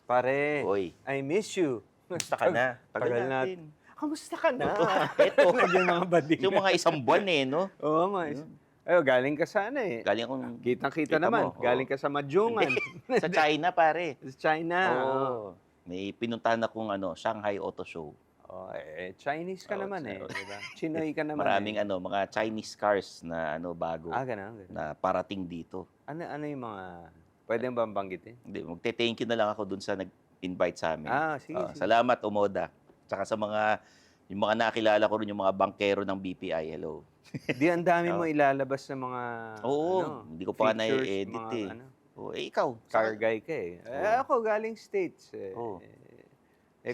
Pare, Uy, I miss you. kamusta ka na? Tagal natin. Kamusta ka na? Eto, Nagyan mga bading. yung mga isang buwan no? Oo nga. Ayo, galing ka sana eh. Galing akong... Kitang-kita Kita naman. mo, Galing ka sa Madyungan. Sa China, pare. Sa China. Oo. May pinuntahan akong Shanghai Auto Show. Oh, Chinese ka naman eh. Diba? Chinoy ka naman Maraming eh. mga Chinese cars na bago Ganun. na parating dito. Ano yung mga... Pwede ba banggitin? Hindi, magte-thank you na lang ako dun sa nag-invite sa amin. Sige. Salamat, Omoda. Tsaka sa yung mga nakilala ko rin, yung mga bankero ng BPI. Hello. Di, ang dami mo ilalabas sa mga... Oo, hindi ko pa features, na-edit mga, eh. Ikaw? Car guy ka eh. Ako galing States eh. Oo.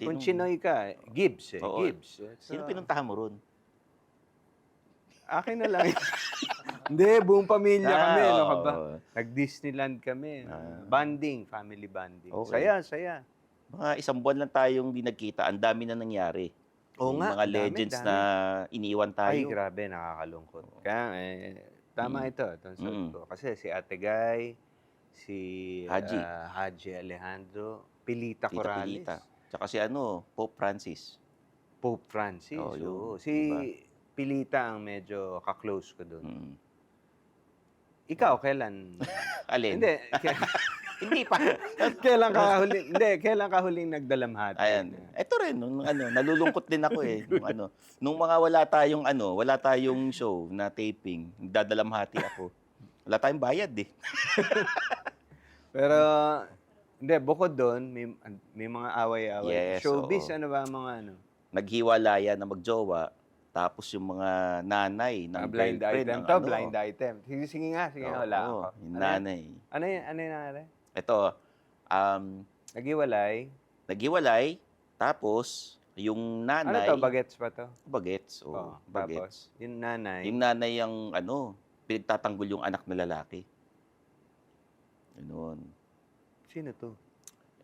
Kung Chinoy ka, Gibbs eh. Oo. Gibbs. Sino pinuntahan mo ron? Akin na lang. Hindi, buong pamilya kami. Ano ka ba? oo. Nag-Disneyland kami. Bonding, family bonding. Okay. Saya. Mga isang buwan lang tayong di nagkita. Ang dami na nangyari. Oo Yung nga, mga dami, legends dami. na iniwan tayo. Ay, grabe, nakakalungkot. Kaya, tama itong sagot ko. Kasi si Ate Guy, si Haji. Haji Alejandro, Pilita Tita Corrales, Pilita. Tsaka si Pope Francis. Pope Francis. Oo, yun. Oo. Si Diba? Pilita ang medyo ka-close ko doon. Mm. Ikaw, kailan? Alin? Hindi. Hindi pa. Kailan ka huling nagdalamhati? Ayan. Ito rin, nalulungkot din ako eh. Nung mga wala tayong show na taping, nagdadalamhati ako. Wala tayong bayad eh. Pero, hindi, bukod doon, may mga away-away. Yes, Showbiz, oo. ano ba mga ano? Naghiwalayan na magjowa, tapos yung mga nanay ng Blind girlfriend. item. ng Blind item. Sige nga, wala ako. Yung nanay. Ano yung nangyari? Ito, Naghiwalay? naghiwalay, tapos yung Ano nanay... to? Bagets ba to? Bagets, Oo, bagets. tapos, yung nanay. Yung nanay ang pinagtatanggol yung anak na lalaki. Ganoon. Sino to?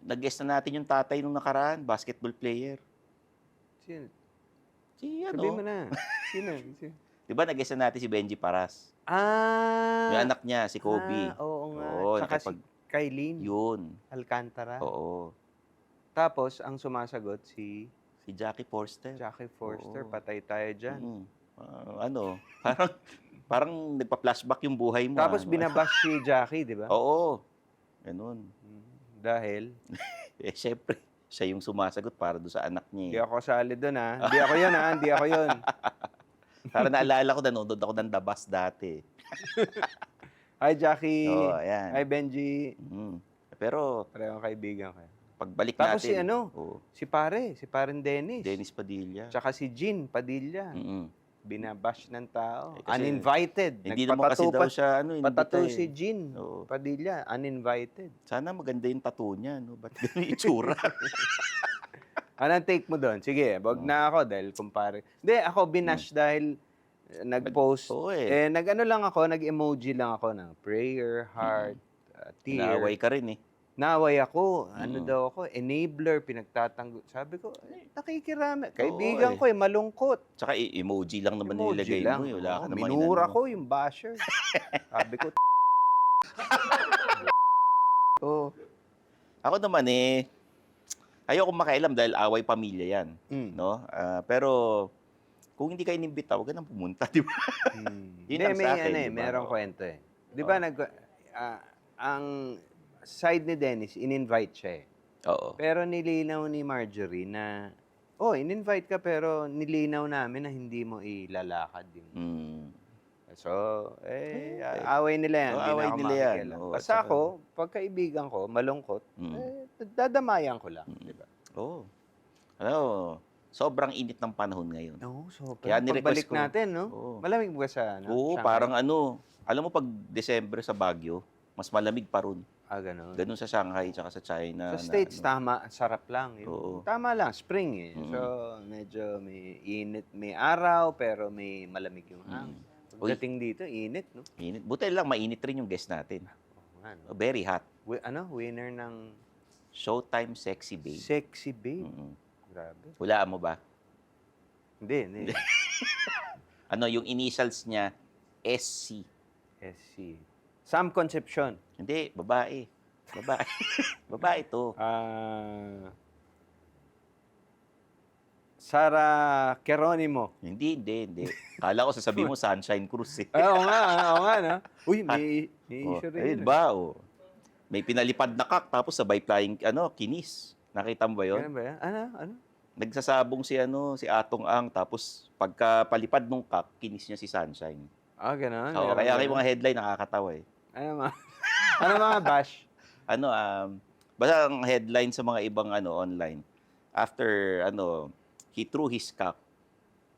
Nag-guest na natin yung tatay nung nakaraan, basketball player. Sino? Si Sabihin mo na. Sino? Di ba nag-guest na natin si Benji Paras? Yung anak niya, si Kobe. Oo nga. Oo, Tsaka si Kylene Yun. Alcantara. Oo. Tapos, ang sumasagot si Si Jackie Forster. Jackie Forster. Oo. Patay tayo dyan. Parang nagpa-flashback yung buhay mo. Tapos, binabash si Jackie, di ba? Oo. Ganun. Dahil, Siyempre, siya yung sumasagot para doon sa anak niya. hindi ako kasali doon ha. Hindi ako yun ha. Hindi ako yun. Para naalala ko, nanonood ako ng The Bus dati. Hi, Jackie. Oo, ayan. Hi, Benji. Pero, Parehong kaibigan ko. pagbalik Tapos natin... si Paren Dennis. Dennis Padilla. Tsaka si Jean Padilla. Binabash ng tao. kasi uninvited. Hindi naman kasi daw siya, Patato imbita si eh. Jean Oo. Padilla. Uninvited. Sana maganda yung tattoo niya, no? Ba't ganun yung itsura? Anong take mo doon? Sige, wag na ako dahil kumpare. Hindi, ako binash dahil nag-post. Oo eh. Nag-ano lang ako, nag-emoji lang ako ng prayer, heart, tear. Naaway ka rin eh. Naway ako. Ano daw ako? Enabler, pinagtatanggol. Sabi ko, nakikirami. Kaibigan Oo, ko malungkot. Tsaka emoji lang naman nilagay mo. Wala ka naman Minura ko yung basher. Sabi ko, oh. Ako naman ayoko makialam dahil away pamilya yan. No? Pero kung hindi ka inimbita, huwag ka nang pumunta, di ba? Yun lang sa akin, di ba? Merong kwento eh. Di ba, ang side ni Dennis, in-invite siya eh. Oo. Pero nilinaw ni Marjorie na, in-invite ka pero nilinaw namin na hindi mo ilalakad yung... So, away nila yan. Hindi away na ako nila yan. makikialam. Oo, Basta ako, pagkaibigan ko, malungkot, dadamayan ko lang. Di ba? Oo. Sobrang init ng panahon ngayon. Oo, Kaya pagbalik nirequest ko. natin, no? Oo. Malamig ba sa Oo, Shanghai? parang alam mo pag Desember sa Baguio, mas malamig pa ron. Ganun. Ganun sa Shanghai tsaka sa China. Sa States, tama, ang sarap lang. Oo. Tama lang, spring eh. So, medyo may init, may araw, pero may malamig yung hangin. Pagdating dito, init, no? Init. Buti lang, mainit rin yung guest natin. Oo nga, no? Very hot. Winner ng Showtime Sexy Babe. Sexy Babe. Grabe. Hulaan mo ba? Hindi. Yung initials niya, SC. SC. Sam Concepcion. Hindi, babae. Babae. Babae to. Sarah Geronimo. Hindi. Kala ko sasabihin mo Sunshine Cruz eh. Oo nga, no? Uy, may issue rin. Ayun ba? Oh. May pinalipad na kak, tapos sabay flying, kinis. Nakita mo ba yun? Ganun ba yan? Ano? Nagsasabong si Atong Ang, tapos pagkapalipad nung kak, kinis niya si Sunshine. Ganun. Oo, kaya kayo mga headline nakakatawa eh. Ano mga bash? Basta ang headline sa mga ibang online. After, he threw his cock.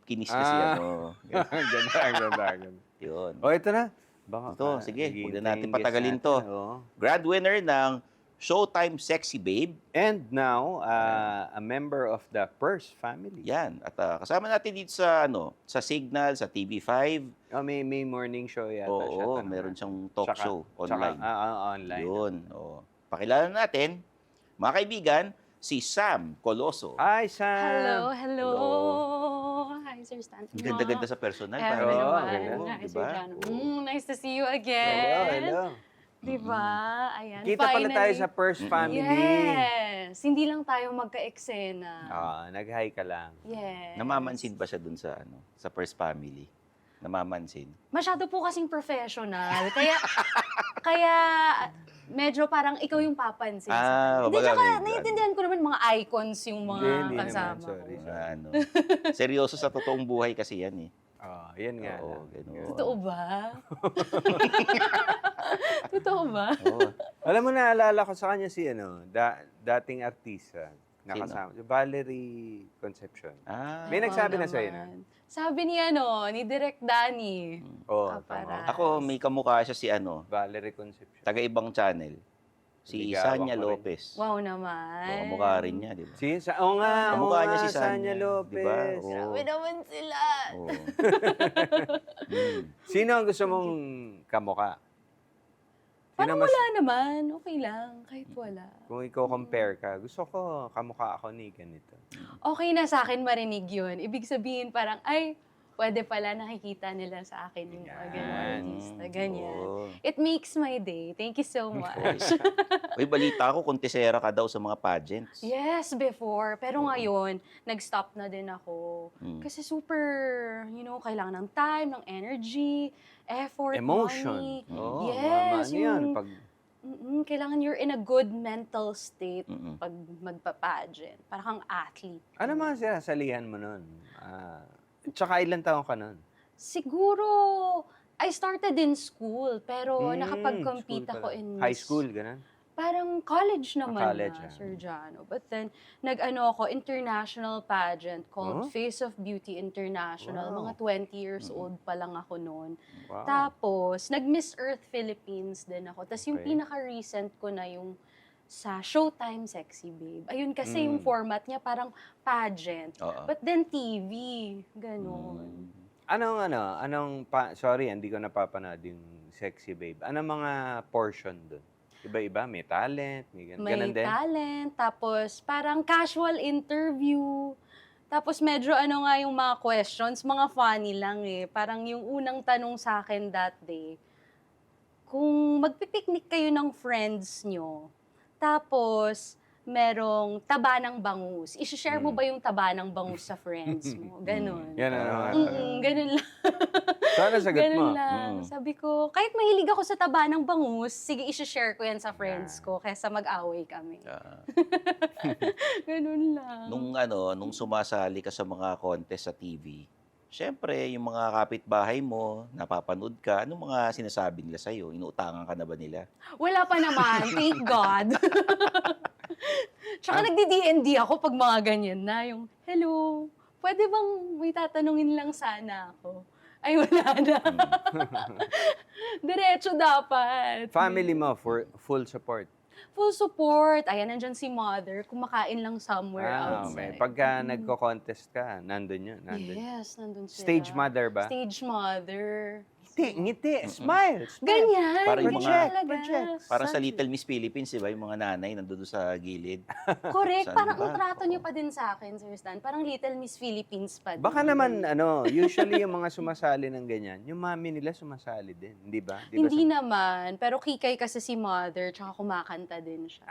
Kinis na si Ganda. Yun. Ito na. Baka, Ito, sige. Huwag na natin guest patagalin natin, to. oh. Grand winner ng Showtime Sexy Babe. And now, a member of the Purse family. Yan. At kasama natin dito sa Signal, sa TV5. May morning show yata siya. Oo, meron siyang talk show online. Online. Yun. Pakilala natin, mga kaibigan, si Sam Coloso. Hi, Sam! Hello. Hi, Sir Stan. Ang ganda-ganda sa personal. ganda. Hi, Diba? Sir Jano. Nice to see you again. Hello. Diba? Ayan, Kita pala tayo sa Purse family. Yes. Hindi lang tayo magka-eksena. Nag-hi ka lang. Yes. Namamansin ba siya dun sa First Family? Namamansin. Masyado po kasing professional. Kaya medyo parang ikaw yung papansin. Hindi, tsaka naiintindihan ko naman mga icons yung mga kasama. Sorry. Seryoso sa totoong buhay kasi yan eh. Yan nga. Oo, ganun. Totoo ba? Totoo ba? Alam mo, naalala ko sa kanya si dating artista. Nakasama. Si Valerie Concepcion. May nagsabi na sa'yo na? Sabi ni Direk Danny. Tama. Ako, may kamukha siya si Valerie Concepcion. taga-ibang channel. Si Ligawan Sanya ko rin. Lopez. Wow naman. Kamukha rin niya, di ba? Kamukha niya si Sanya Lopez. Di ba? Grabe naman sila. Oo. Sino ang gusto mong kamukha? Parang wala naman. Okay lang. Kahit wala. Kung ikaw compare ka, gusto ko kamukha ako ni ganito. Okay na sa akin marinig yun. Ibig sabihin parang, pwede pala nakikita nila sa akin yung mga ganyan artista. Ganyan. Oo. It makes my day. Thank you so much. Uy, balita ko, kontesera ka daw sa mga pageants. Yes, before. Pero ngayon, nag-stop na din ako. Kasi super, kailangan ng time, ng energy, effort, Emotion. money. Ano Yes. yan? Pag Kailangan you're in a good mental state pag magpa-pageant. Parang kang athlete. ano mga sinasalihan mo nun? Tsaka ilang taon ka nun? Siguro, I started in school, pero nakapag-compete school ako pala. in High school, ganun? Parang college naman College, na, Sir Jano. But then, ako, international pageant called Face of Beauty International. Wow. Mga 20 years old pa lang ako noon. Wow. Tapos, nag-Miss Earth Philippines din ako. Tapos yung Okay. pinaka-recent ko na yung sa Showtime Sexy Babe. Ayun kasi yung format niya parang pageant. Oo. But then TV. Ganon. Sorry, hindi ko napapanood yung Sexy Babe. Anong mga portion dun? Iba-iba? May talent? May May ganun din? talent, tapos parang casual interview. Tapos medyo yung mga questions, mga funny lang eh. Parang yung unang tanong sa akin that day, kung magpipiknik kayo ng friends nyo, tapos merong taba ng bangus, isi-share mo ba yung taba ng bangus sa friends mo? Ganon. Yan Ganun lang. Sana sagot mo. Ganun lang. Sabi ko, kahit mahilig ako sa taba ng bangus, sige, isi-share ko yan sa friends ko kaysa mag-away kami. Ganun lang. Nung sumasali ka sa mga contest sa TV, syempre, yung mga kapitbahay mo, napapanood ka, anong mga sinasabi nila sa'yo? Inuutangan ka na ba nila? Wala pa naman, thank God. Tsaka nagdi-D&D ako pag mga ganyan na, yung, hello, pwede bang may tatanungin lang sana ako? Ay, wala na. Diretso dapat. Family mo, full support. Full support. Ayan, nandyan si mother. Kumakain lang somewhere Okay. outside. Pagka nagko-contest ka, nandun yun. Yes, nandun sila. Stage mother ba? Stage mother. Ngiti, smile. Ganyan. Parang yung ganyan mga- talaga. Parang sa Little Miss Philippines, di ba? Yung mga nanay nandun sa gilid. Correct. Saan Parang ba? ang trato niyo pa din sa akin, Sir Stan. Parang Little Miss Philippines pa din. Baka naman, usually yung mga sumasali ng ganyan, yung mami nila sumasali din, di ba? Di ba Hindi naman. Pero kikay kasi si mother, tsaka kumakanta din siya.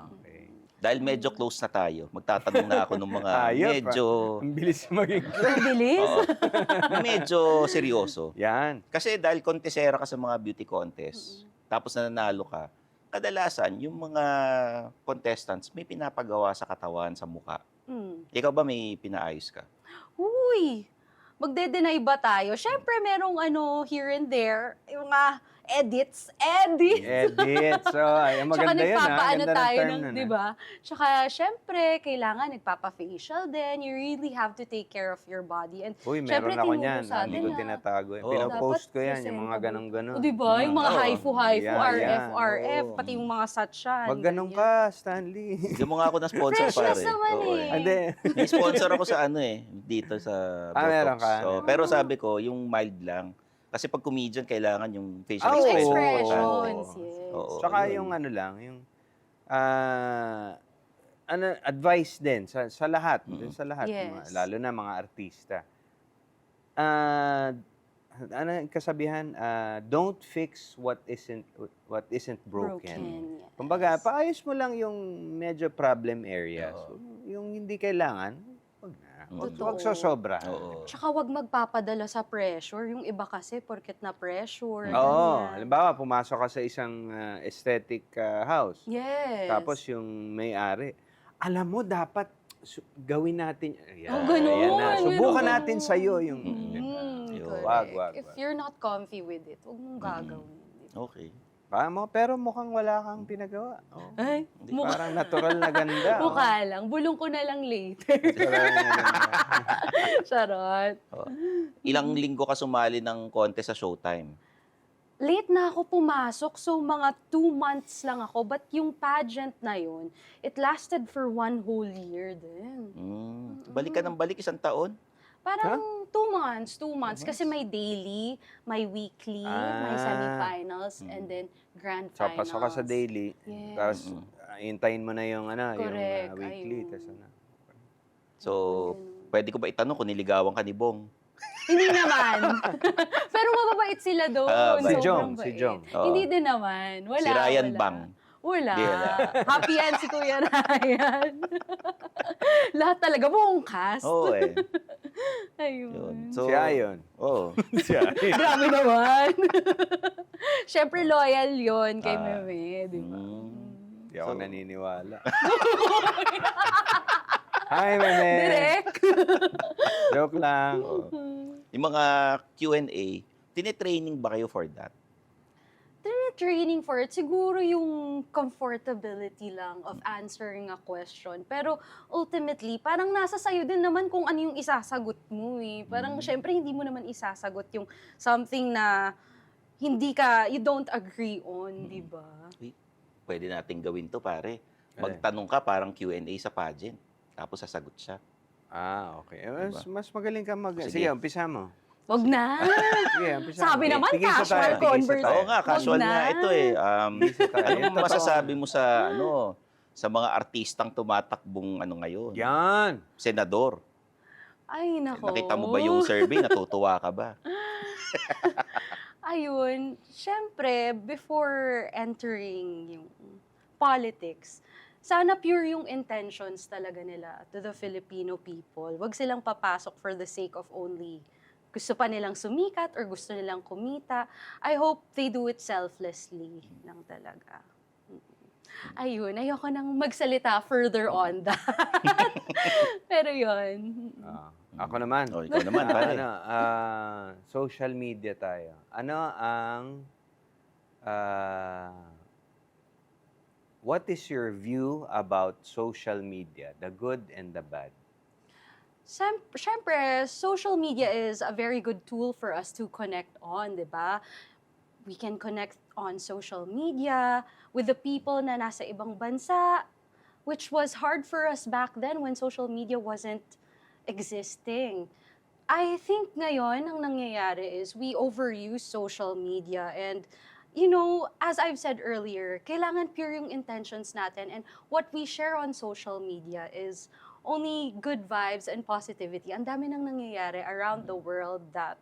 Okay. Dahil medyo close na tayo, magtatanong na ako ng mga Ayop, medyo, Ang bilis maging Ang bilis. oo, na medyo seryoso. Yan. Kasi dahil kontesera ka sa mga beauty contest, tapos nananalo ka, kadalasan yung mga contestants may pinapagawa sa katawan, sa mukha. Mm. Ikaw ba may pinaayos ka? Uy! Magde-deny ba tayo? Siyempre, merong here and there, yung mga edits. Edit. So, ay, Tsaka maganda yun, ha? nagpapaano Ganda ng tayo term ng, nun, di ha? ba? Tsaka, syempre, kailangan nagpapa-facial din. You really have to take care of your body. And, Uy, syempre, meron ako tinuro niyan. sa Hindi atin ko na tinatago. Oo. Pinopost ko dapat yan, yung mga presentable. ganong-ganon. O, di ba? Yung mga Oo. haifu-haifu, Yan, RF, yan. RF, Oo. pati yung mga satchan. Wag ganun ganyan. ka, Stanley. Bigyan mo nga ako ng sponsor, Freshness pare. naman Oo, eh. Hindi. May sponsor ako sa dito sa Botox. Meron ka? So, pero sabi ko, yung mild lang. Kasi pag comedian, kailangan yung facial Oo. expression. Expressions, importante. yes. Oo, Tsaka yun. yung yung advice din sa lahat, dun sa lahat, Yes. lalo na mga artista. Ano yung kasabihan? Don't fix what isn't broken. Yes. Kumbaga, paayos mo lang yung medyo problem areas. Oo. Yung hindi kailangan, wag na. Totoo. Wag sosobra. Oo. Tsaka wag magpapadala sa pressure. Yung iba kasi, porket na pressure. Oo. ganyan. Halimbawa, pumasok ka sa isang aesthetic house. Yes. Tapos yung may-ari, alam mo, dapat gawin natin. Ayan, Oh, ganun. ayan na. Subukan Ganun. natin sa'yo yung... Yun. Correct. Wag. If you're not comfy with it, huwag mong gagawin. Okay. Pero mukhang wala kang pinagawa. Oh. Ay, mukha, Parang natural na ganda. mukha lang. Bulong ko na lang later. Natural na ganda. Charot. Ilang linggo ka sumali ng contest sa Showtime? Late na ako pumasok, so mga 2 months lang ako. But yung pageant na yun, it lasted for 1 whole year din. Balik ka ng balik, 1 taon? Parang 2 months, 2 months. Kasi may daily, may weekly, may semifinals, and then grand So, finals. pasok ka sa daily. Yes. Tapos, hintayin mo na yung, Correct, yung weekly. ayun. Tas, So, pwede ko ba itanong kung niligawan ka ni Bong? Hindi naman. Pero mababait sila doon. Si Sobrang Jong, bait. si Jong. Oo. Hindi din naman. Wala, Si Ryan wala. Bang. Wala. Hindi, wala. Happy yan si Kuya Ryan. Lahat talaga buong cast. Oo eh. Ayun. Yun. si Ayon. Oo. Si Ayon. Grabe naman. Siyempre loyal yon kay Ah. Meme, di ba? Hindi ako So- naniniwala. Hi, Meme. Direct. Joke lang. Yung mga Q&A, tinitraining ba kayo for that? Training for it, siguro yung comfortability lang of answering a question. Pero ultimately, parang nasa sayo din naman kung ano yung isasagot mo eh. Parang syempre hindi mo naman isasagot yung something na you don't agree on, di ba? Pwede nating gawin to, pare. Magtanong ka parang Q&A sa pageant. Tapos sasagot siya. Okay. Mas magaling ka Sige. Sige, umpisa mo. Wag na. Sige, umpisa Sabi mo. naman, Tigisa casual tayo, tigisa conversation. tayo. Oo nga, casual Wag na. nga ito eh. Anong Totoo. masasabi mo sa sa mga artistang tumatakbong ngayon? Yan. Senador. Ay, nako. Nakita mo ba yung survey? Natutuwa ka ba? Ayun, syempre, before entering yung politics, sana pure yung intentions talaga nila to the Filipino people. Huwag silang papasok for the sake of only gusto pa nilang sumikat or gusto nilang kumita. I hope they do it selflessly lang talaga. Ayun, ayoko nang magsalita further on that. Pero yun. Ako naman. O, ikaw naman, pare. Social media tayo. What is your view about social media, the good and the bad? Siyempre, social media is a very good tool for us to connect on, di ba? We can connect on social media with the people na nasa ibang bansa, which was hard for us back then when social media wasn't existing. I think ngayon, ang nangyayari is we overuse social media and as I've said earlier, kailangan pure yung intentions natin and what we share on social media is only good vibes and positivity. Ang dami nang nangyayari around the world that,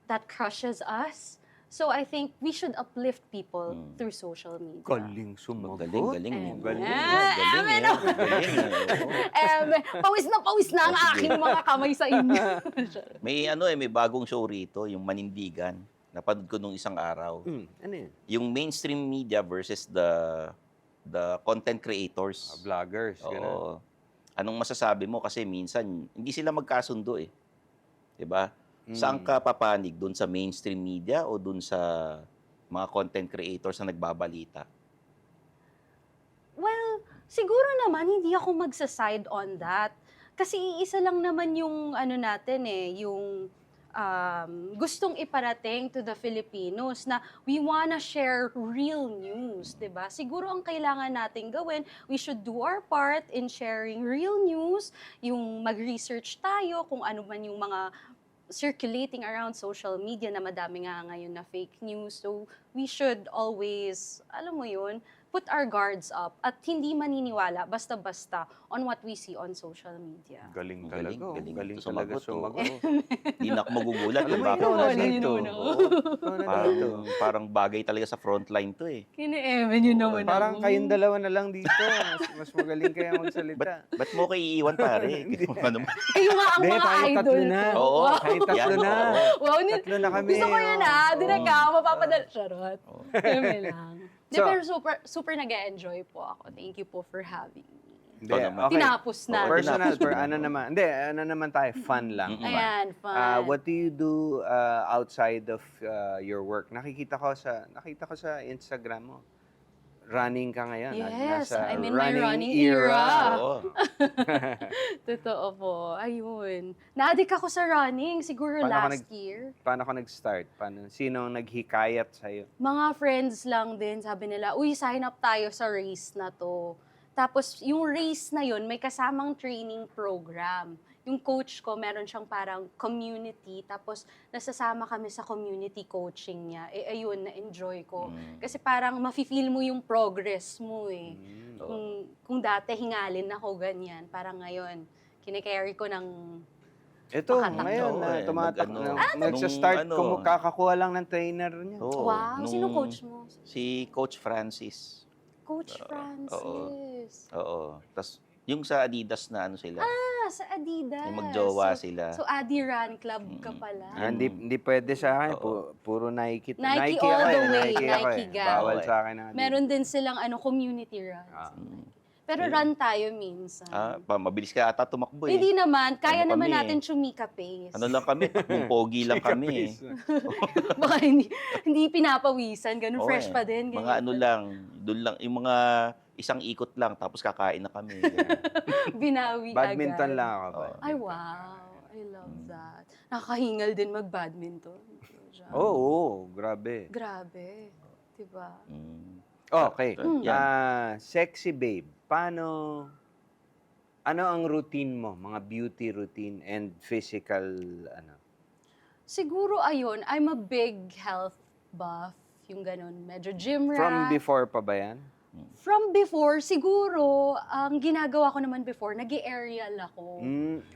that crushes us. So I think we should uplift people through social media. Galing sumagot. Galing. Galing. Galing. Pawis na ang aking mga kamay sa inyo. May bagong show rito, yung Manindigan. Napanood ko nung isang araw. Ano yun? Yung mainstream media versus the content creators. Vloggers. Ganun. Oo. Anong masasabi mo? Kasi minsan, hindi sila magkasundo eh. 'Di ba? Saan ka papanig? Doon sa mainstream media o doon sa mga content creators na nagbabalita? Well, siguro naman hindi ako magsa-side on that. Kasi iisa lang naman yung natin yung gustong iparating to the Filipinos na we wanna share real news, 'di ba? Siguro ang kailangan nating gawin, we should do our part in sharing real news, yung mag-research tayo kung ano man yung mga circulating around social media na madami nga ngayon na fake news. So, we should always, alam mo yun, put our guards up at hindi maniniwala basta-basta on what we see on social media. Galing talaga. Galing Sumagot, talaga sumagot. Hindi na ako magugulat Alam kung mo, bakit. ikaw na Wala dito. yun, no? Ikaw na dito. Parang bagay talaga sa frontline to eh. Kini-evan yun naman Parang ako. kayong dalawa na lang dito. Mas magaling kayo magsalita. Ba't mo kayo iiwan pare? Ano ba? Kayo nga ang Hindi, mga tayo idol tatlo na. ko. Oo. Wow. Kayo tatlo Yan, na. oo. Wow, Tatlo na kami. gusto ko yan Direct ka, mapapadala. Charot. Oo. Kami lang. Di, So- pero super nag-enjoy po ako. Thank you po for having me. Hindi, naman. okay. Tinapos na. Oo, Personal, tinapos mo na. ano naman. Hindi, ano naman tayo, fun lang. Ayan, fun. What do you do outside of your work? Nakita ko sa Instagram mo. Running ka ngayon. Yes, Nasa I'm in my running era. Oo. Totoo po. Ayun. Na-addict ako sa running, siguro Paano ka last year. Paano ka nag-start? Sino ang naghikayat sa'yo? Mga friends lang din, sabi nila, uy, sign up tayo sa race na to. Tapos, yung race na yun, may kasamang training program. Yung coach ko, meron siyang parang community, tapos nasasama kami sa community coaching niya. Ayun, na-enjoy ko. Kasi parang mafe-feel mo yung progress mo eh. Kung dati hingalin ako ganyan, parang ngayon, kinikarry ko ng Ito, Makatakbo. ngayon, nagsa-start, kakakuha lang ng trainer niya. Oo. wow, sino coach mo? Si Coach Francis. Coach Francis. Oo. Tapos, yung sa Adidas na sila. Sa Adidas. Yung magjowa sila. So, Adi Run Club ka pala. Hindi pwede sa akin. Oo. Puro Nike. Nike ako all the eh, way, Nike ako Nike eh. gang. Bawal sa akin ang Adidas. Meron din silang community runs. Pero run tayo minsan. Mabilis ka ata tumakbo eh. Hindi naman, kaya Ano naman kami natin chumika pace. Ano lang kami, takbong pogi lang kami eh. Baka hindi pinapawisan, ganun Oo fresh eh. pa din. Mga ganyan. ano lang, doon lang, yung mga isang ikot lang, tapos kakain na kami. Binawi Badminton agad. lang ako. Oo. Ay, wow. I love that. Nakakahingal din mag-badminton. Oo, grabe. Grabe. Diba? Okay. Yan. Sexy babe, ano ang routine mo? Mga beauty routine and physical, Siguro ayun, I'm a big health buff. Yung ganun, medyo gym rat. From before pa ba yan? From before, siguro, ang ginagawa ko naman before, nag-aerial ako.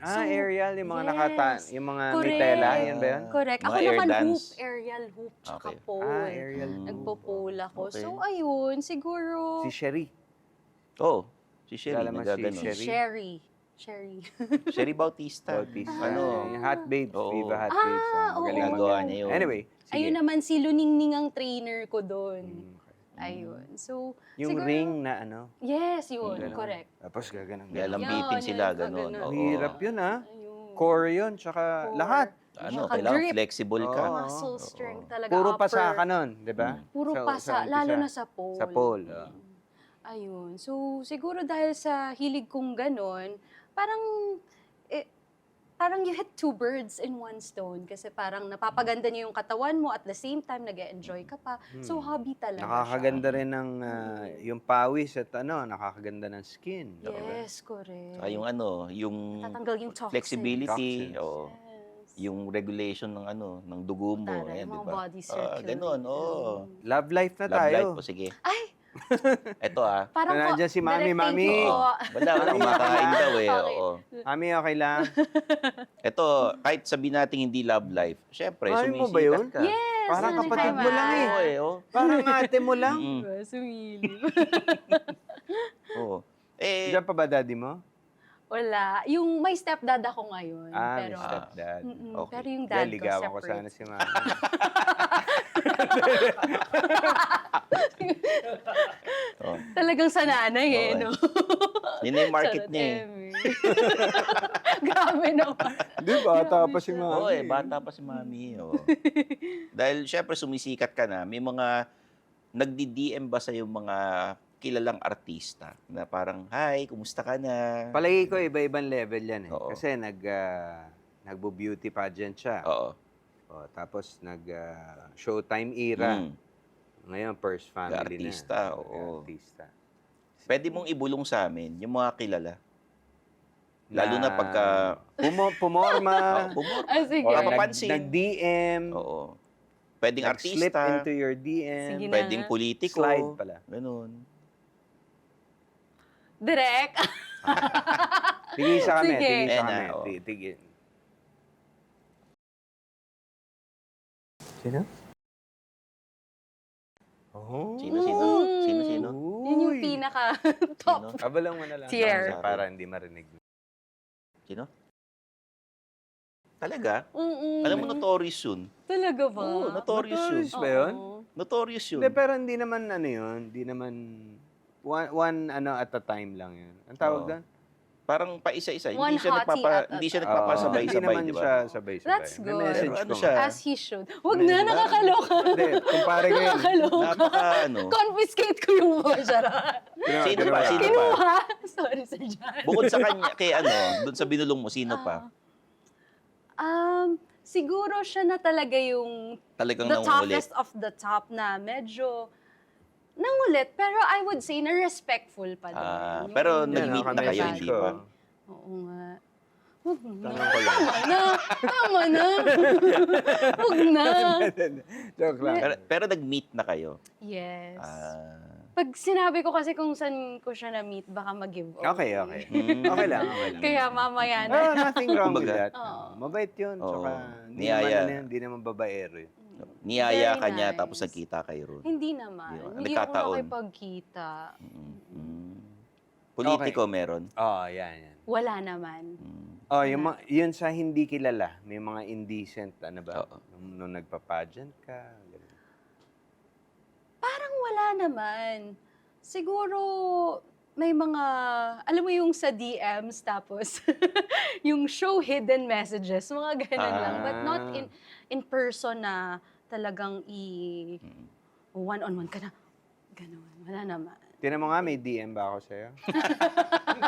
So, aerial, yung mga yes. yung mga Correct. mitela, yan ba yan? Correct. Mga Ako air naman dance. aerial hoop, tsaka Okay. pole. Aerial. Nagpo-pole ako. Okay. So, ayun, siguro, Si Sherry. Oo, si Sherry, Kilala mo si nagaganon. Sherry? Sherry. Sherry Bautista. Bautista. Ano? Yung Hot Babes. Oo. Viva Hot Babes. oo. Magaling Ginagawa mag- niya yun. Anyway, sige. Ayun naman, si Luningning ang trainer ko doon. Okay. Ayun. So, Yung siguro, ring na Yes, yun. Ganon. Correct. Tapos gaganang. Galambitin Yan, sila, yan, gano'n. gaganon. Oo. Hirap yun Ayun. Core yun, tsaka Core. lahat. Ano, Tsaka kailangan grip. flexible ka. Oo. Muscle strength talaga. Puro upper. pasa ka nun, di ba? Puro Sa- pasa, sa umpisa. lalo na sa pole. Sa pole. Ayun. So, siguro dahil sa hilig kong ganon, parang parang you hit two birds in one stone kasi parang napapaganda niyo yung katawan mo at the same time nag-enjoy ka pa. So hobby talaga Nakakaganda siya. rin ng yung pawis at nakakaganda ng skin. Yes, correct. Saka yung yung Tatanggal yung toxins. flexibility, Toxins. oo. Yes. Yung regulation ng ng dugo mo, Taray, ayan, di mga ba? body circulation. Ganun, oo. Love life na Love tayo. life po, sige. Ay! Eto Parang po, Nandiyan si Mami, direct thank Mami. you po. Wala, kumakain daw eh. Okay. Oo. Mami, okay lang? Ito, kahit sabihin natin hindi love life, syempre, Ay, mo sumisikat ba yun? ka. Yes! Parang Nanay kapatid mo Jaime. lang eh. Oo, oh. Parang ate mo lang. Mm. Sumilip. Oo. Diyan pa ba daddy mo? Wala. Yung may stepdad ako ngayon. May pero, stepdad. Okay. pero yung Dahil dad ko ligawan ko separate. sana si Mami. Oh. Talagang sa nanay eh, Oo, no? Yun na yung market Charot, niya eh. Emmy. Grabe naman. Di bata pa si Mami. Oo bata pa si Mami. Oo. Dahil syempre sumisikat ka na, may mga nagdi-DM ba sa yung mga kilalang artista na parang, hi, kumusta ka na? Palagi ko iba-ibang level yan eh. Oo. Kasi nagbo-beauty pageant siya. Oo. Tapos Showtime era. Mm. Ngayon, first family Artista, na. oo. Artista. Pwede mong ibulong sa amin yung mga kilala. Lalo na pagka Pumorma. Ah, sige. or Napapansin. nag-DM. Oo. Pwedeng Nag-slip artista, into your DM. Sige na. pwedeng politiko. Slide pala. Ganun. Direct. Tigisa kami. Sige. Tigisa Ayan kami. na, oo. Sino? Oh. Sino? Sino? Yun yung pinaka-top. Abalang mo na lang. Tier. Para hindi marinig. Sino? Talaga? Mm-mm. Alam mo, notorious yun. Talaga ba? Oo, notorious yun. Notorious ba yun? Oo. Notorious yun. Hindi, pero hindi naman yun. Hindi naman one at a time lang yun. Ang tawag Oo. doon? Parang pa-isa-isa. One hottie at a Hindi siya time. nagpapasabay-sabay, Hindi naman di ba? siya sabay-sabay. That's May good. message Pero ano ko siya? nga. As he should. Wag na, nakakaloka. Hindi, kumpare ko yun. Nakakaloka. Napaka Confiscate ko yung voucher. Sino ba? Sino pa? Kinuha. Sorry, Sir John. Bukod sa kanya, kay doon sa binulong mo, sino pa? Siguro siya na talaga yung Talagang the nangungulit. toughest of the top na medyo nangulit. Pero I would say na respectful pa din. Yung pero Yan, nag-meet na kayo, message hindi ko. ba? Oo nga. Huwag na. Tanong ko lang. Tama na. Tama na. Huwag na. Joke lang. Pero nag-meet na kayo. Yes. Ah. Pag sinabi ko kasi kung saan ko siya na-meet, baka mag-give over. Okay. Okay lang. Kaya mamaya na. Oh, nothing wrong with Kumbaga. that. Oo. Mabait yun. Oo. Tsaka, hindi Niyaya. naman, hindi naman babaero yun. Niyaya Very ka niya, nice. tapos nagkita kayo ron. Hindi naman. Di ba? Hindi ako Nagkataon. nakipagkita. Politiko meron. Oo, yan. Wala naman. Oh, yun sa hindi kilala, may mga indecent, ano ba? Oo. Nung nagpa-pageant ka. Ganun. Parang wala naman. Siguro, may mga, alam mo yung sa DMs, tapos yung show hidden messages, mga ganun lang. But not in person na talagang one-on-one ka na. Ganun. Wala naman. Tinan mo nga, may DM ba ako sa'yo?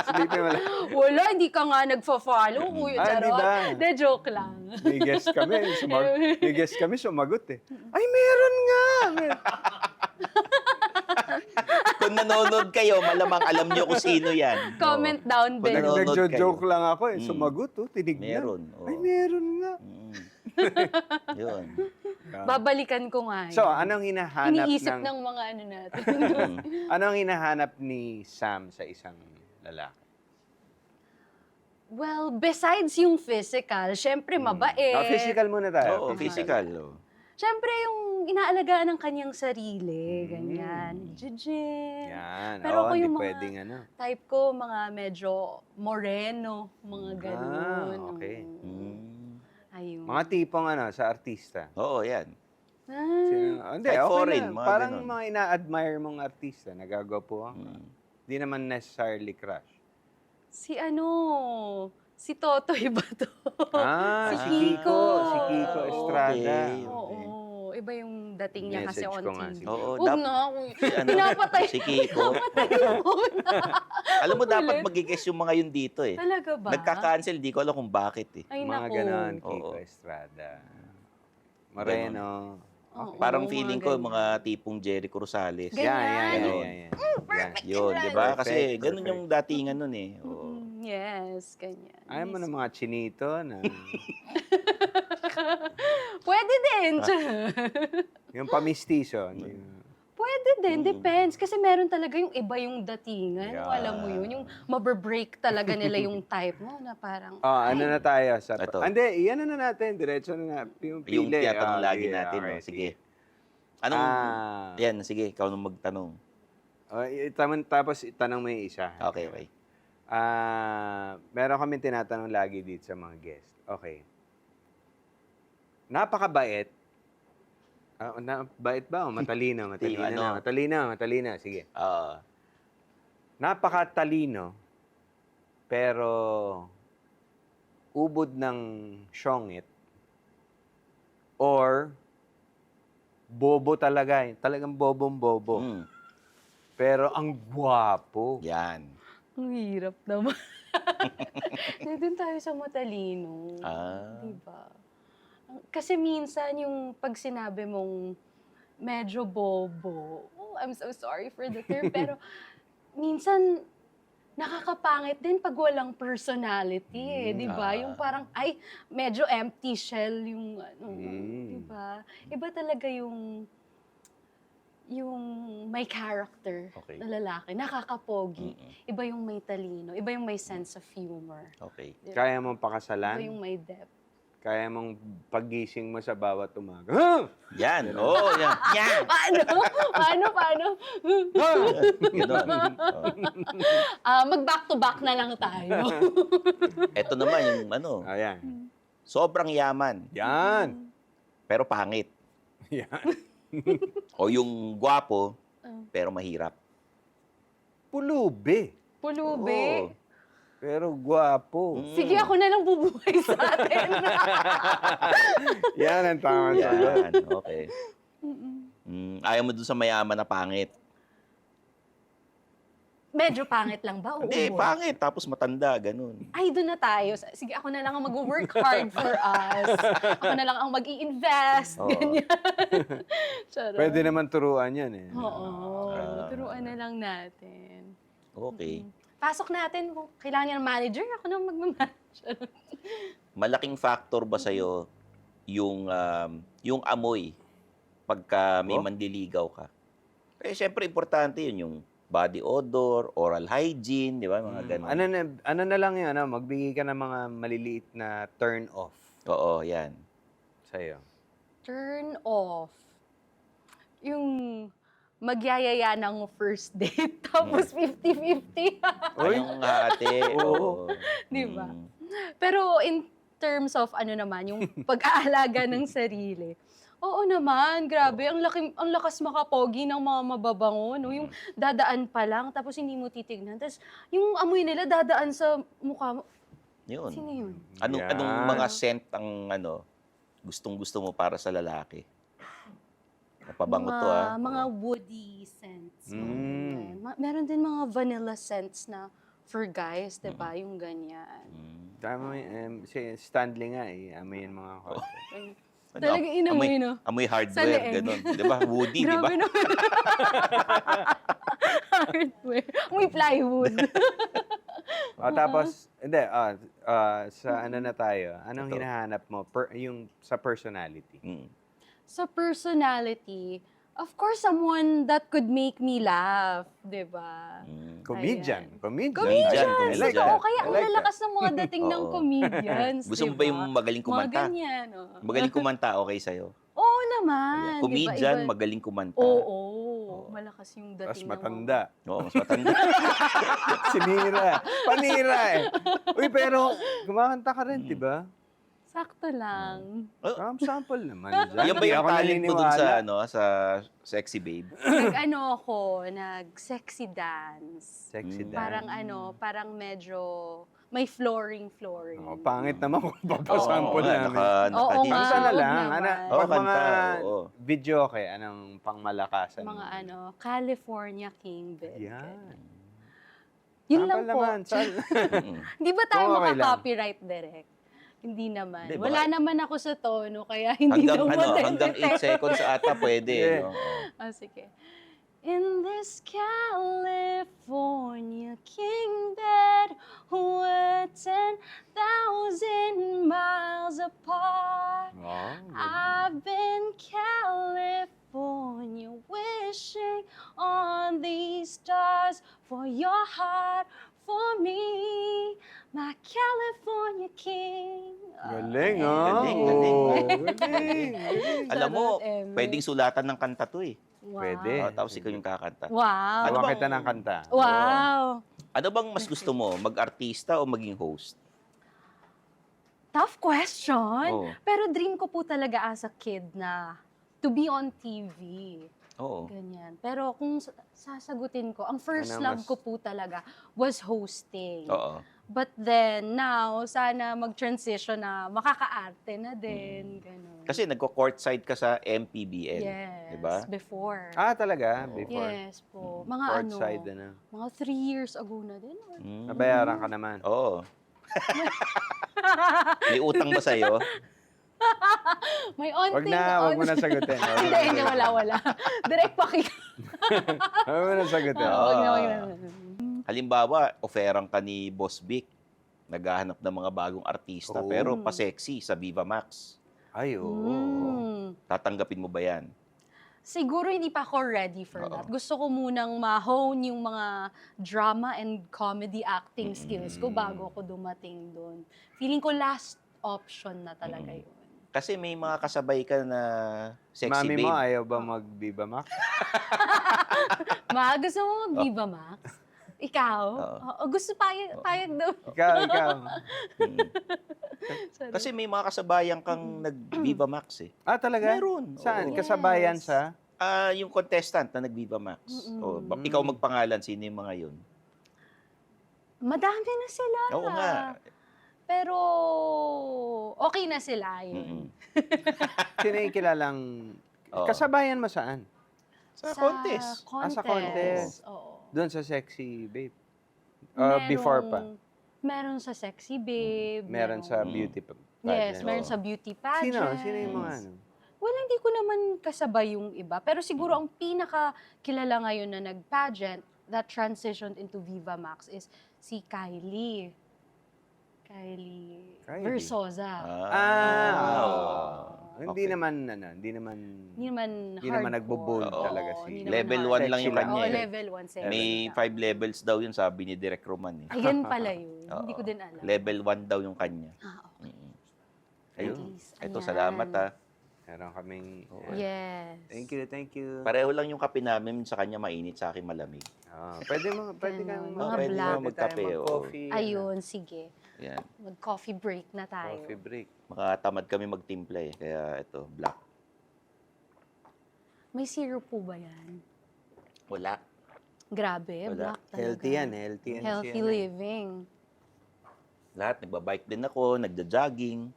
Silipin mo lang. Wala, hindi ka nga nagfa-follow, Kuya Ah, di Charot. ba? De, joke lang. May guest kami, sumagot eh. Ay, meron nga! Kung nanonood kayo, malamang alam nyo kung sino yan. Comment down Kung below. nanonood Nagjo-joke kayo. lang ako eh. Sumagot oh, tinignan. Meron. Oo. Ay, meron nga. Yun. Babalikan ko nga yun. So, anong hinahanap Iniisip ng... ng mga ano natin. Anong hinahanap ni Sam sa isang lalaki? Well, besides yung physical, syempre mabait. Physical muna tayo. Oo, physical. Oh. Syempre yung inaalagaan ng kanyang sarili, ganyan. Gym. Yan. Pero ako hindi yung mga pwedeng type ko, mga medyo moreno, mga ganun. okay. Ayun. Mga tipong sa artista. Oo, yan. Hindi, Kahit okay foreign, lang. mga Parang ganun. mga ina-admire mong artista, nagagwapuhan ka. Hindi naman necessarily crush. Si Totoy ba to? Si Kiko. Kiko. Si Kiko Estrada. Okay. Oo. Oo, iba yung dating niya kasi Message on ko nga TV. siguro. Oo, Huwag na ako. ano, Pinapatay. si Kiko. Pinapatay mo na. Alam mo, dapat Kulit. mag-guess yung mga yun dito eh. Talaga ba? Nagka-cancel, di ko alam kung bakit eh. Ay, Mga naku. ganon, Kiko Oo. Estrada. Moreno. Oo, Parang mga feeling ko, ganyan. mga tipong Jericho Rosales. Ganyan. Yan. Perfect Yun, yan. di ba? Kasi Perfect, ganun perfect. yung datingan nun eh. Oo. Yes, ganyan. Ayaw mo ng mga chinito na Pwede din. yung pamistiso. Pwede din, depends. Kasi meron talaga yung iba yung datingan. Yeah. Alam mo yun, yung mababreak talaga nila yung type mo na parang, Ano na tayo? Ito. Hindi, iyan na natin. Diretso na nga. Yung Yung pili. tiyatanong lagi Okay, natin. okay, No? Sige. Anong, yan, sige, ikaw nung magtanong. Tapos itanong mo yung isa. Okay, okay. Meron kami tinatanong lagi dito sa mga guest. Okay. Napakabait. Bait ba? O matalino? Matalino Ano? na. Matalino. Sige. Ah, Napakatalino, pero ubod ng syongit or bobo talaga. Talagang bobong-bobo. Pero ang gwapo. yan. ang hirap naman. Doon tayo sa matalino. Ah. Diba? Kasi minsan yung pag sinabi mong medyo bobo, I'm so sorry for the term, pero minsan nakakapangit din pag walang personality eh, di ba? Yung parang, ay, medyo empty shell yung ano, di ba? Iba talaga yung may character Okay. na lalaki, nakakapogi. Iba yung may talino, iba yung may sense of humor. Okay. Di ba? Kaya mong Iba pakasalan, yung may depth. kaya mong paggising mo sa bawat umaga. Huh! Yan. Oo, yan. Yan. Paano? Ganon. Oh. Mag-back to back na lang tayo. Ito naman yung ano, Ayan. sobrang yaman, Yan. pero pangit. Yan. O yung gwapo, pero mahirap. Pulubi. Pulubi. Oo. Pero gwapo. Sige, ako na lang bubuhay sa atin. Yan ang tama sagot. Yan. Okay. Ayaw mo dun sa mayaman na pangit. Medyo pangit lang ba? Hindi, Oo. pangit. Tapos matanda, ganun. Ay, doon na tayo. Sige, ako na lang ang mag-work hard for us. Ako na lang ang mag-i-invest. Oo. Ganyan. Charot. Pwede naman turuan yan eh. Oo. Turuan na lang natin. Okay. Pasok natin. Kung kailangan niya ng manager, ako na mag-manager. Malaking factor ba sa'yo yung amoy pagka may manliligaw ka? Eh, syempre, importante yun, yung body odor, oral hygiene, di ba? Mga ganun. Ano na lang yun, magbigay ka ng mga maliliit na turn off Oo, yan. sa'yo. Turn off. Yung magyayaya ng first date, tapos 50-50. Uy. Yung ate. Oo. Di ba? Pero in terms of ano naman, yung pag-aalaga ng sarili, oo naman, grabe, ang lakas makapogi ng mga mababango, no? Yung dadaan pa lang, tapos hindi mo titignan. Tapos yung amoy nila dadaan sa mukha mo. Yun. Sino yun? Anong Yan. mga scent ang gustong-gusto mo para sa lalaki? Napabango to, ah. Mga woody scents. mga Mm. ganyan. Meron din mga vanilla scents na for guys, di ba? Yung ganyan. Tama si Stanley nga amoy yung mga Talagang inamoy, no? Amoy Sa hardware, leeg. gano'n. Di ba? Woody, di ba? Grabe naman. Hardware. Amoy plywood. Tapos, hindi, sa ano na tayo, anong Ito. hinahanap mo yung sa personality? Sa personality, of course, someone that could make me laugh, di ba? Comedian. Ayan. Comedian. Comedian, I like Totoo, that. kaya I ang like lalakas ng mga dating ng Oo. comedians, Gusto mo di ba yung magaling Mga kumanta? ganyan, Magaling kumanta, okay sa'yo? Oo naman. di ba? Comedian, Iba- magaling kumanta. Oo. Malakas yung dating Mas ng matanda. Oo, mas matanda. Sinira. Panira eh. Uy, pero kumakanta ka rin, di ba? Sakto lang. Sample naman dyan. Yan ba Hindi yung ako talent mo dun sa, naniniwala. sa Sexy Babe? Nag-sexy dance. Sexy dance. Parang medyo may flooring. Oh, pangit naman kung papasample nga, namin. Oo naka-hits nga. Kanta na eh. lang. naman. Ano, Oo, pag mga kanta, oo. video anong pangmalakasan Mga mo? California King Bed. Yan. Yun Sample lang po. naman. Di ba tayo Oo, okay lang. maka-copyright direct? Hindi naman. Hindi, Wala baka- naman ako sa tono, kaya hindi naman. hanggang 8 seconds ata pwede. Yeah. No? Sige. In this California king bed, we're 10,000 miles apart. Oh, I've been California wishing on these stars for your heart, for me, my California king. galing, Galing, oh. galing. Galing. Alam mo, Shoutout, Emmy. pwedeng sulatan ng kanta to eh. Wow. Pwede. Tapos ikaw yung kakanta. Wow. Ano Gawa bang- kita ng kanta. Wow. Ano bang mas gusto mo? Mag-artista o maging host? Tough question. Oo. Pero dream ko po talaga as a kid na to be on TV. Oo. Ganyan. Pero kung sasagutin ko, ang first Ano love mas- ko po talaga was hosting. Oo. But then, now, sana mag-transition na makakaarte na din. Ganun. Kasi nagko-courtside ka sa MPBL. yes, diba? before. Talaga? Oo. Before? Yes po. Mga Courtside mga 3 years ago na din. Or Nabayaran ka naman. Oo. May utang ba sa'yo? may onting... Wag mo na sagutin. Hindi, wala. Direct paki. Wag mo na sagutin. Oo. Wag na. Halimbawa, offeran ka ni Boss Vic. Naghahanap ng mga bagong artista, Oo. pero pa-sexy sa Viva Max. Ay, oo. Tatanggapin mo ba yan? Siguro hindi pa ako ready for Oo. that. Gusto ko munang ma-hone yung mga drama and comedy acting skills ko bago ako dumating doon. Feeling ko last option na talaga yun. Kasi may mga kasabay ka na sexy Mami mo, babe. ayaw ba mag-Viva Max? Gusto mo mag-Viva Max? Ikaw? Oo. Gusto payag daw. Ikaw. Sorry. Kasi may mga kasabayan kang nag-Viva Max eh. Talaga? Meron. Saan? Oo. Kasabayan Yes. sa? Yung contestant na nag-Viva Max. Ikaw magpangalan, sino yung mga yun? Madami na sila. Oo nga. Pero okay na sila yun. Mm-mm. Sino yung kilalang... Oo. Kasabayan mo saan? Sa contest. Sa contest. Oo. Doon sa Sexy Babe. Merong- Before pa. Meron sa Sexy Babe. Meron sa beauty pageant. Yes, meron Oo. sa beauty pageant. Sino yung mga ano? Well, hindi ko naman kasabay yung iba. Pero siguro ang pinaka-kilala ngayon na nag-pageant that transitioned into Viva Max is si Kylie. Kylie Versosa. Hindi Okay. naman Hindi naman Hindi naman nagbo-bold hardcore. talaga Oo, si- hindi naman Level hardcore. 1 lang yung Sexy kanya Oo, eh. level 1. May 5 levels daw yun, sabi ni Direk Roman eh. Ayan pala yun. Oo. Hindi ko din alam. Level 1 daw yung kanya. Okay. Ayun. At least, Ito, ayan. salamat ha. Meron kaming... Yes. Thank you. Pareho lang yung kape namin, sa kanya mainit, sa akin malamig. Pwede kang Mga pwede black. mo magkape. mag-coffee. Ayun, sige. Yan. Mag-coffee break na tayo. Coffee break. Makatamad kami magtimpla eh. Kaya ito, black. May syrup po ba yan? Wala. Grabe, Wala. black talaga. Healthy yan. Healthy yan. Healthy siya, living. Lahat, nagbabike din ako, nagja-jogging.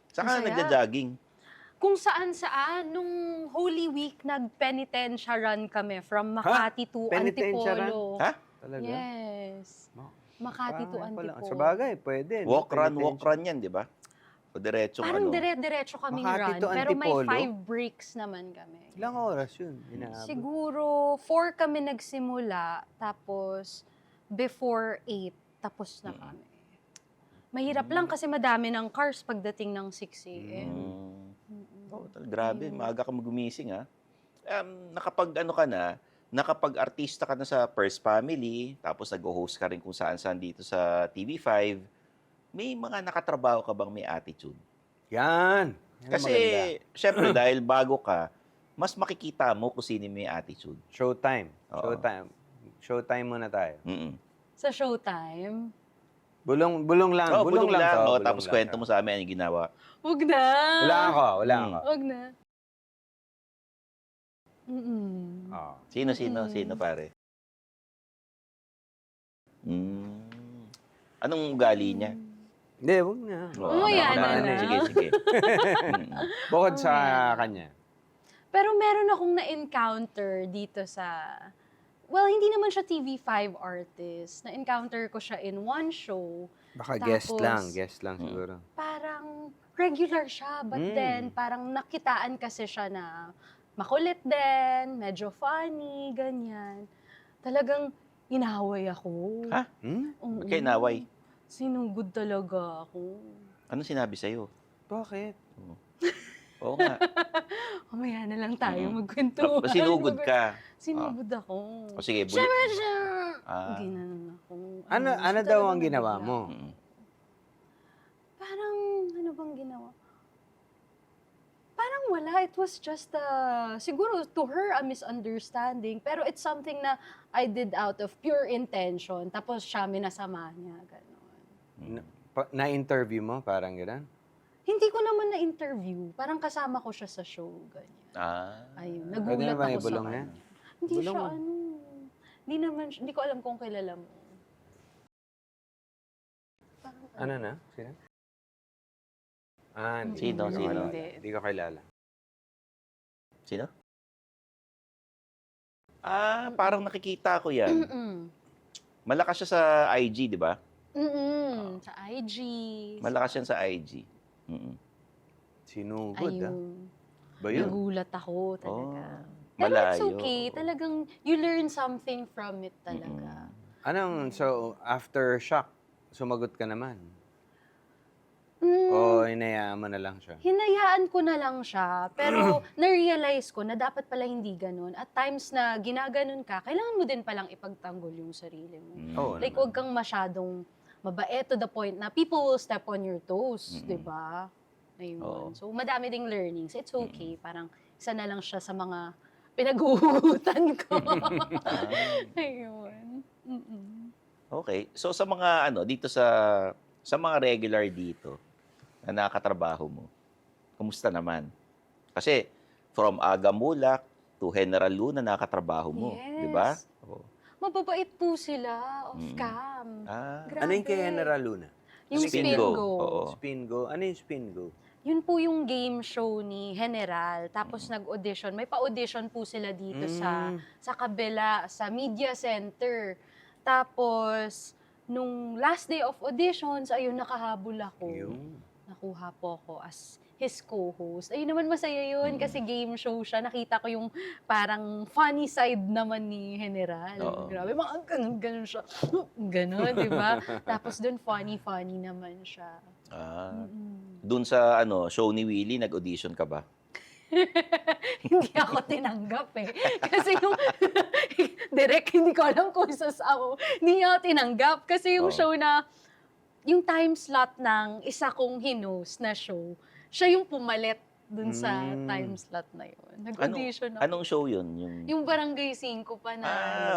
Saka Masaya. nagja-jogging. Kung saan-saan, nung Holy Week, nag-penitensya run kami from Makati to Penitensya run? Antipolo. Ha? Talaga? Yes. Oh, Makati to parang pala. Antipolo. Sa bagay, pwede. no? Walk run Penitensya. yan, di ba? O diretsong Parang ano. dire-diretso kaming Makati run, to pero may Antipolo? 5 breaks naman kami. Ilang oras yun? Inaabot? Siguro 4 kami nagsimula, tapos before 8, tapos na kami. Mahirap lang kasi madami ng cars pagdating ng 6 a.m. Oh, grabe, maaga ka magumising ha. Nakapag-ano ka na, nakapag-artista ka na sa First Family, tapos nag-host ka rin kung saan-saan dito sa TV5, may mga nakatrabaho ka bang may attitude? Yan. Yan ang Kasi, maganda. syempre, dahil bago ka, mas makikita mo kung sino may attitude. Showtime. Oo. Showtime muna tayo. Mm-mm. Sa Showtime, Bulong lang. Oh, bulong lang. to, Oh, bulong tapos lang kwento to. mo sa amin ano yung ginawa. Wag na. Wala ako. Wag na. Mm-mm. Oh. Sino pare? Anong ugali niya? Hindi, wag na. Umuya ano, na ano, lang. Sige. Bukod sa kanya. Pero meron akong na-encounter dito sa... Well, hindi naman siya TV5 artist. Na-encounter ko siya in one show. Baka Tapos, guest lang siguro. Parang regular siya. But then, parang nakitaan kasi siya na makulit din, medyo funny, ganyan. Talagang inaway ako. Ha? Oo. Kaya inaway? Sinugod talaga ako. Anong sinabi sa'yo? Bakit? Oo nga. Mamaya na lang tayo magkwentuhan. Sinugod ka. Sinugod ako. O sige, Siyempre siya! Ah. Ginanon ako. Ano gusto daw talaga ang ginawa nabigla. mo? Parang, ano bang ginawa? Parang wala. It was just, siguro to her, a misunderstanding. Pero it's something na I did out of pure intention. Tapos siya, minasama niya. Ganon. Na-interview mo? Parang gano'n? Hindi ko naman na-interview. Parang kasama ko siya sa show. Ganyan. Ayun. Pwede Nagulat na ba ako sa ibulong kanya. yan? Hindi Bulong siya mo. Hindi naman, hindi ko alam kung kilala mo. Parang, Ano na? Sino? Sino? Hindi ko kilala. Sino? Parang nakikita ko yan. Malakas siya sa IG, di ba? Sa IG. Malakas yan sa IG. Sinugod, Ayun. Ba yun? Nagulat ako talaga. Oh, Pero it's malayo. okay. Talagang you learn something from it talaga. So, after shock, sumagot ka naman? Mm, O hinayaan mo na lang siya? Hinayaan ko na lang siya. Pero na-realize ko na dapat pala hindi ganun. At times na ginaganon ka, kailangan mo din palang ipagtanggol yung sarili mo. Oo Like, naman. huwag kang masyadong mabait to the point na people will step on your toes, di ba? Ayun. Oo. So, madami ding learnings. It's okay. Parang isa na lang siya sa mga pinaghuhugutan ko. Ayun. Okay. So sa mga dito sa mga regular dito na nakatrabaho mo, kumusta naman? Kasi from Aga Mulak to General Luna nakatrabaho mo, Yes. di ba? Oo. Mababait po sila off-cam. Ano yung kay General Luna? Yung Spin Go. Go. Oo. Spin Go? Ano yung Spin Go? Yun po yung game show ni General. Tapos nag-audition. May pa-audition po sila dito sa kabila, sa media center. Tapos, nung last day of auditions, ayun, nakahabol ako. Nakuha po ako as his co-host. Ayun naman, masaya yun kasi game show siya. Nakita ko yung parang funny side naman ni General. Oo. Grabe, mga ganun siya. Ganun, di ba? Tapos doon, funny naman siya. Doon sa show ni Willie, nag-audition ka ba? Hindi ako tinanggap eh. Kasi yung, direct, hindi ko alam kung ako. Hindi niya ako tinanggap. Kasi yung show na, yung time slot ng isa kong hinos na show, siya yung pumalit dun sa time slot na yun. Nag-audition ako. Anong show yun? Yung Barangay 5 pa na.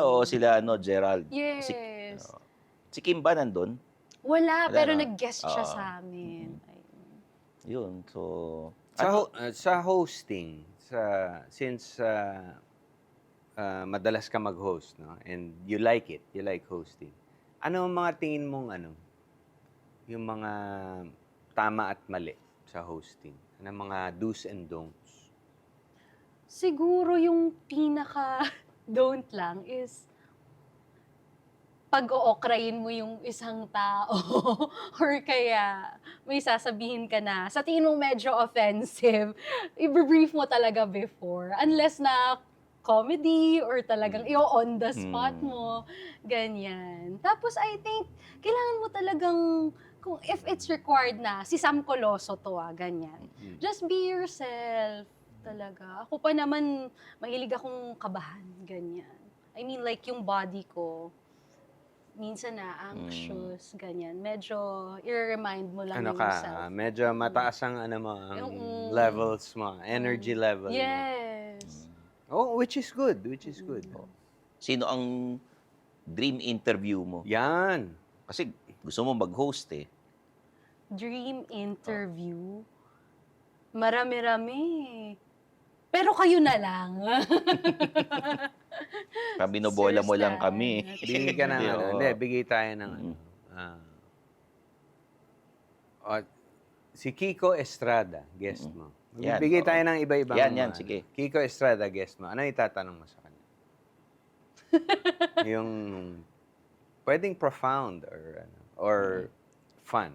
Oo, sila Gerald. Yes. Si Kim ba nandun? Wala, pero no? nag-guest siya sa amin. Ayun. Yun, so... Sa hosting, since madalas ka mag-host, no? And you like hosting. Ano ang mga tingin mong yung mga tama at mali sa hosting? Ano ang mga do's and don'ts? Siguro yung pinaka don't lang is pag-ookrayin mo yung isang tao or kaya may sasabihin ka na sa tingin mo medyo offensive, i-brief mo talaga before. Unless na comedy or talagang on the spot mo, ganyan. Tapos I think, kailangan mo talagang, kung if it's required na, si Sam Coloso to ganyan. Just be yourself talaga. Ako pa naman, mahilig akong kabahan, ganyan. I mean like yung body ko, minsan na anxious, ganyan. Medyo i-remind mo lang yourself. Medyo mataas ang levels mo, energy level mo. Yes. Oh, which is good. Sino ang dream interview mo? Yan. Kasi gusto mo mag-host eh. Dream interview. Marami-rami. Pero kayo na lang. Binobola mo lang Serious kami. Bigay ka ng ano. Oo. Hindi, bigay tayo ng ano. Si Kiko Estrada, guest mo. Yan, Bigay oo. tayo ng iba-ibang Yan, mga, sige. Kiko Estrada, guest mo. Ano itatanong mo sa kanya? Yung pwedeng profound or fun.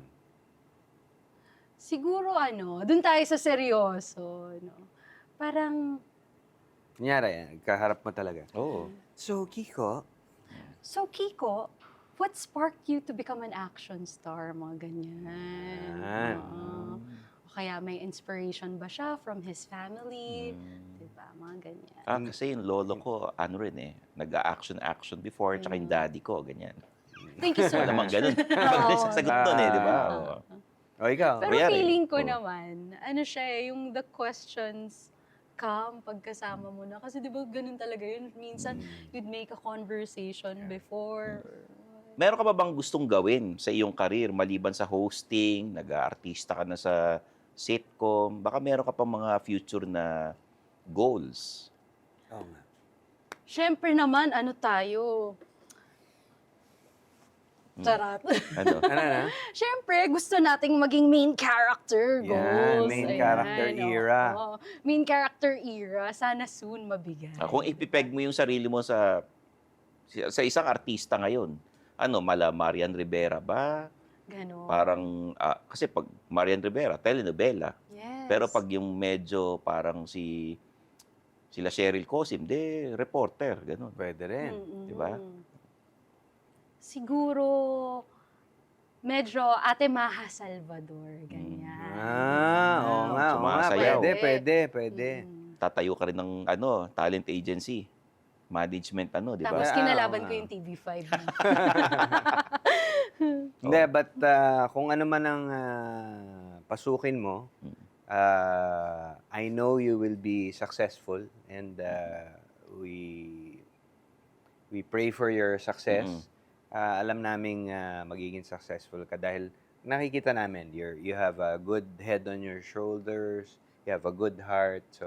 Siguro dun tayo sa seryoso. No? Parang, Kunyari, kaharap mo talaga. Oo. So, Kiko, so Kiko, what sparked you to become an action star? Mga ganyan. Yan. Oo. O kaya may inspiration ba siya from his family? Diba? Mga ganyan. Kasi yung lolo ko, rin eh, nag-action before, tsaka yung daddy ko, ganyan. Thank you so Wala namang much. ganun. Oo. Sasagot nun eh, di ba? Oo. o ikaw. Pero Kunyari, feeling ko oo. naman, siya yung the questions come pagkasama mo na. Kasi di ba ganun talaga yun? Minsan, you'd make a conversation before. Meron ka ba bang gustong gawin sa iyong karir maliban sa hosting, nag-aartista ka na sa sitcom, baka meron ka pa mga future na goals? Oo nga. Siyempre naman, tayo? Charat. Ano? Ano na? Siyempre, gusto nating maging main character Yan, goals. main Ayan, character era. oo. Main character era. Sana soon mabigay. Kung ipipeg mo yung sarili mo sa isang artista ngayon, mala Marian Rivera ba? Ganon. Parang, kasi pag Marian Rivera, telenovela. Yes. Pero pag yung medyo parang sila Cheryl Cosim, reporter, gano'n. Pwede rin. Di ba? Siguro, medyo Ate Maha Salvador, ganyan. Oo nga. Sumasayaw. Pwede. Tatayo ka rin ng talent agency. Management, di ba? Tapos Ah, kinalaban oo ko nga. yung TV5. Hindi, but kung ano man ang pasukin mo, I know you will be successful and we pray for your success. Alam naming magiging successful ka dahil nakikita namin you have a good head on your shoulders, you have a good heart. So,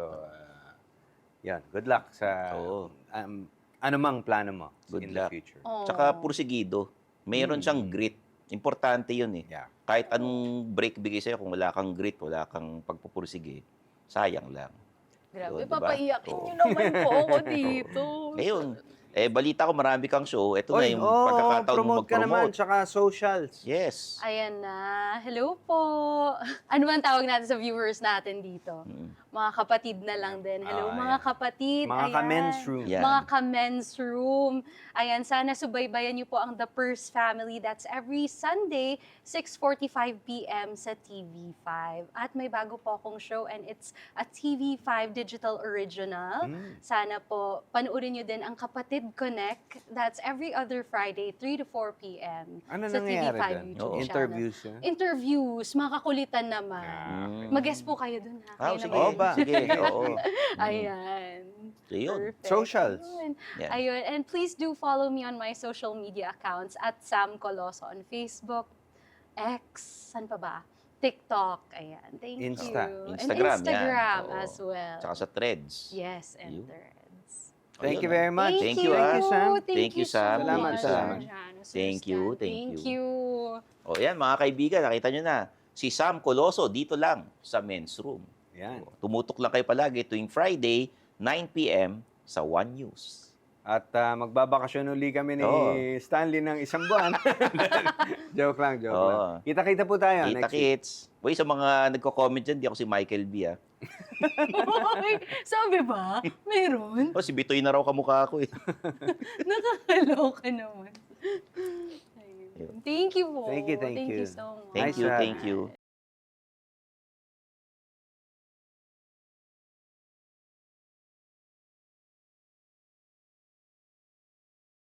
yan, good luck sa Oo. anumang plano mo Good in luck. the future. Oh. Tsaka pursigido. Mayroon siyang grit. Importante yun eh. Yeah. Kahit anong break bigay sa'yo, kung wala kang grit, wala kang pagpupursige, sayang lang. Grabe, Yun, diba? papaiyakin Oo. niyo naman po ako dito. Ngayon, balita ko marami kang show. Ito na yung oo, pagkakataon mo promote ka naman, mag-promote. tsaka socials. Yes. Ayan na. Hello po. Ano ba ang tawag natin sa viewers natin dito? Mga kapatid na lang din. Hello, Ah, mga ayan. kapatid. Mga Ayan. ka-men's room. Yan. Mga ka-men's room. Ayan, sana subaybayan niyo po ang The Purse Family. That's every Sunday, 6:45 p.m. sa TV5. At may bago po akong show and it's a TV5 digital original. Sana po panoorin niyo din ang Kapatid Connect. That's every other Friday, 3 to 4 p.m. Ano sa nangyayari TV5 doon? YouTube channel. Interviews yun? Interviews, mga kakulitan naman. Mag-guest po kayo dun ha. Kayo sige. naman. Oo ba? Sige. Oo. Ayan. So, yun. Perfect. Socials. Ayun. Yan. Ayun. And please do follow me on my social media accounts at Sam Coloso on Facebook, X, saan pa ba? TikTok. Ayan. Thank Insta. you. Instagram, And Instagram yan. Oo. as well. Tsaka sa threads. Yes, and Yun. threads. Thank you Ayun, very much. Thank you, Thank you, Sam. Thank you, Sam. so Salamat, much, Sam. Jano, Sir Thank you, Stan. thank Thank you. you. O yan, mga kaibigan, nakita nyo na. Si Sam Coloso, dito lang sa Men's Room. Yan. Tumutok lang kayo palagi tuwing Friday, 9 p.m. sa One News. At magbabakasyon uli kami ni Oo. Stanley ng isang buwan. joke lang. Oo. Kita-kita po tayo Kita next week. kits. Uy, sa mga nagko-comment dyan, di ako si Michael B. Oy, sabi ba? Meron? O, si Bitoy na raw kamukha ako eh. Nakakaloka naman. Ayun. Thank you po. Thank you, thank Thank you. you so much. Thank Nice you, to have thank you.